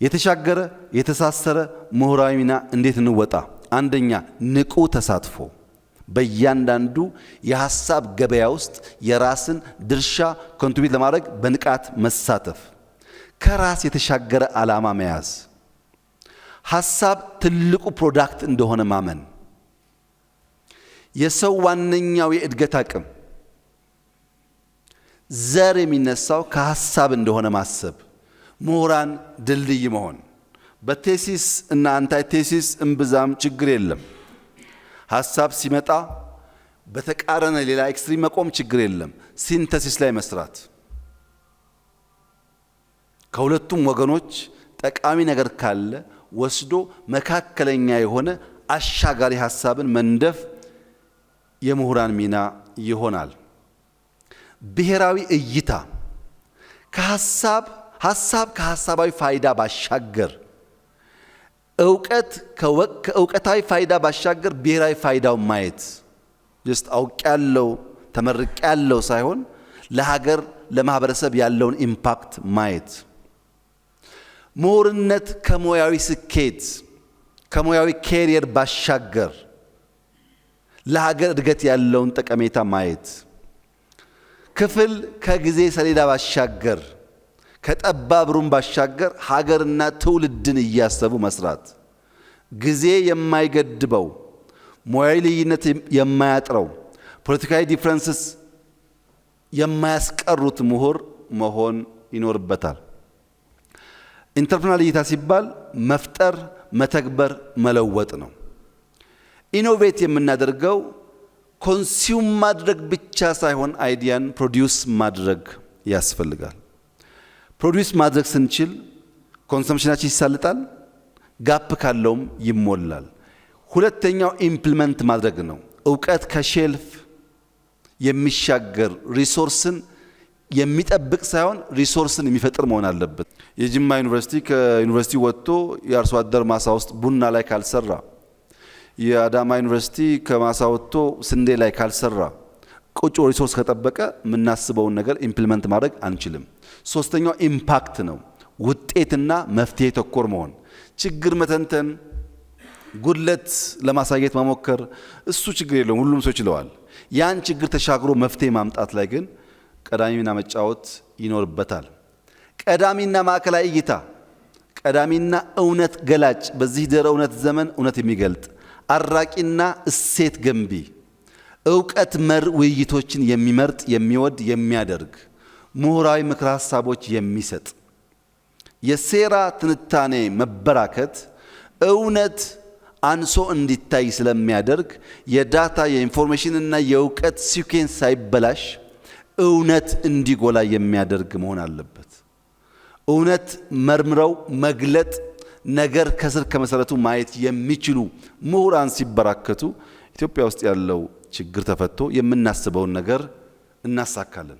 የተሻገረ የተሳሰረ ምሁራዊ ሚና እንዴት እንወጣ? አንደኛ ንቁ ተሳትፎ፣ በእያንዳንዱ የሐሳብ ገበያ ውስጥ የራስን ድርሻ ኮንትሪቢዩት ለማድረግ በንቃት መሳተፍ፣ ከራስ የተሻገረ ዓላማ መያዝ፣ ሐሳብ ትልቁ ፕሮዳክት እንደሆነ ማመን፣ የሰው ዋነኛው የእድገት አቅም ዘር የሚነሳው ከሐሳብ እንደሆነ ማሰብ፣ ምሁራን ድልድይ መሆን። በቴሲስ እና አንታይ ቴሲስ እምብዛም ችግር የለም። ሐሳብ ሲመጣ በተቃረነ ሌላ ኤክስትሪም መቆም ችግር የለም። ሲንተሲስ ላይ መስራት፣ ከሁለቱም ወገኖች ጠቃሚ ነገር ካለ ወስዶ መካከለኛ የሆነ አሻጋሪ ሐሳብን መንደፍ የምሁራን ሚና ይሆናል። ብሔራዊ እይታ ከሐሳባዊ ፋይዳ ባሻገር ከእውቀታዊ ፋይዳ ባሻገር ብሔራዊ ፋይዳው ማየት ጀስት አውቄያለሁ ተመርቄያለሁ ሳይሆን ለሀገር ለማህበረሰብ ያለውን ኢምፓክት ማየት። ምሁርነት ከሙያዊ ስኬት ከሙያዊ ኬሪየር ባሻገር ለሀገር እድገት ያለውን ጠቀሜታ ማየት። ክፍል ከጊዜ ሰሌዳ ባሻገር ከጠባብ ሩም ባሻገር ሀገርና ትውልድን እያሰቡ መስራት። ጊዜ የማይገድበው ሙያዊ ልዩነት የማያጥረው ፖለቲካዊ ዲፍረንስስ የማያስቀሩት ምሁር መሆን ይኖርበታል። ኢንተርፕረነር እይታ ሲባል መፍጠር፣ መተግበር፣ መለወጥ ነው። ኢኖቬት የምናደርገው ኮንሱም ማድረግ ብቻ ሳይሆን አይዲያን ፕሮዲዩስ ማድረግ ያስፈልጋል። ፕሮዲዩስ ማድረግ ስንችል ኮንሰምፕሽናችን ይሳልጣል፣ ጋፕ ካለውም ይሞላል። ሁለተኛው ኢምፕሊመንት ማድረግ ነው። እውቀት ከሼልፍ የሚሻገር ሪሶርስን የሚጠብቅ ሳይሆን ሪሶርስን የሚፈጥር መሆን አለበት። የጅማ ዩኒቨርሲቲ ከዩኒቨርሲቲ ወጥቶ የአርሶ አደር ማሳ ውስጥ ቡና ላይ ካልሰራ፣ የአዳማ ዩኒቨርሲቲ ከማሳ ወጥቶ ስንዴ ላይ ካልሰራ፣ ቁጭ ሪሶርስ ከጠበቀ የምናስበውን ነገር ኢምፕሊመንት ማድረግ አንችልም። ሶስተኛው ኢምፓክት ነው። ውጤትና መፍትሄ ተኮር መሆን፣ ችግር መተንተን፣ ጉድለት ለማሳየት መሞከር እሱ ችግር የለውም፣ ሁሉም ሰው ይችለዋል። ያን ችግር ተሻግሮ መፍትሄ ማምጣት ላይ ግን ቀዳሚ ሚና መጫወት ይኖርበታል። ቀዳሚና ማዕከላዊ እይታ፣ ቀዳሚና እውነት ገላጭ፣ በዚህ ድህረ እውነት ዘመን እውነት የሚገልጥ አራቂና እሴት ገንቢ፣ እውቀት መር ውይይቶችን የሚመርጥ የሚወድ የሚያደርግ ምሁራዊ ምክረ ሐሳቦች የሚሰጥ። የሴራ ትንታኔ መበራከት እውነት አንሶ እንዲታይ ስለሚያደርግ የዳታ የኢንፎርሜሽንና የእውቀት ሲኩዌንስ ሳይበላሽ እውነት እንዲጎላ የሚያደርግ መሆን አለበት። እውነት መርምረው መግለጥ፣ ነገር ከስር ከመሰረቱ ማየት የሚችሉ ምሁራን ሲበራከቱ ኢትዮጵያ ውስጥ ያለው ችግር ተፈቶ የምናስበውን ነገር እናሳካለን።